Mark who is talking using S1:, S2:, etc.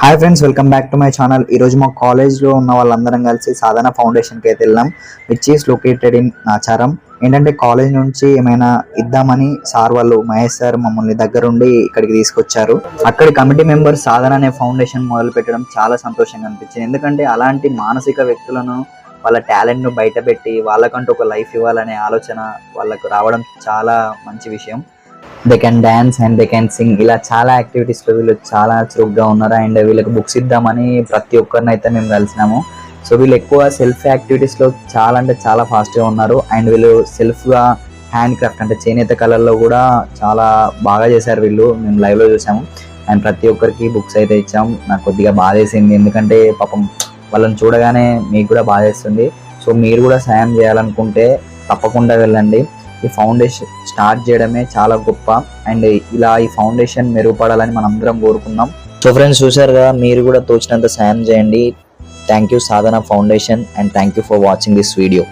S1: Hi friends, welcome back to my channel. ఈరోజు మా కాలేజ్లో ఉన్న వాళ్ళందరం కలిసి సాధన ఫౌండేషన్కి అయితే వెళ్ళాం, which is located in Nacharam. ఏంటంటే కాలేజ్ నుంచి ఏమైనా ఇద్దామని సార్ వాళ్ళు, మహేష్ సార్ మమ్మల్ని దగ్గరుండి ఇక్కడికి తీసుకొచ్చారు. అక్కడి కమిటీ మెంబర్స్ సాధన అనే ఫౌండేషన్ మొదలు పెట్టడం చాలా సంతోషంగా అనిపించింది. ఎందుకంటే అలాంటి మానసిక వ్యక్తులను, వాళ్ళ టాలెంట్ను బయటపెట్టి వాళ్ళకంటూ ఒక లైఫ్ ఇవ్వాలనే ఆలోచన వాళ్ళకు రావడం చాలా మంచి విషయం. They can dance and they can sing, ఇలా చాలా యాక్టివిటీస్లో వీళ్ళు చాలా చురుగ్గా ఉన్నారు. అండ్ వీళ్ళకి బుక్స్ ఇద్దామని ప్రతి ఒక్కరిని అయితే మేము కలిసినాము. సో వీళ్ళు ఎక్కువ సెల్ఫ్ యాక్టివిటీస్లో చాలా అంటే చాలా ఫాస్ట్గా ఉన్నారు. అండ్ వీళ్ళు సెల్ఫ్గా హ్యాండ్ క్రాఫ్ట్ అంటే చేనేత కళల్లో కూడా చాలా బాగా చేశారు వీళ్ళు. మేము లైవ్లో చూసాము. అండ్ ప్రతి ఒక్కరికి బుక్స్ అయితే ఇచ్చాం. నాకు కొద్దిగా బాధ వేసింది, ఎందుకంటే పాపం వాళ్ళని చూడగానే మీకు కూడా బాధ వేస్తుంది. సో మీరు కూడా సాయం చేయాలనుకుంటే తప్పకుండా వెళ్ళండి. ఈ ఫౌండేషన్ స్టార్ట్ చేయడమే చాలా గొప్ప. అండ్ ఇలా ఈ ఫౌండేషన్ మెరుగుపడాలని మనం అందరం కోరుకుందాం. సో ఫ్రెండ్స్, చూసారుగా, మీరు కూడా తోచినంత సాయం చేయండి. Thank you Sadhana foundation, and thank you for watching this video.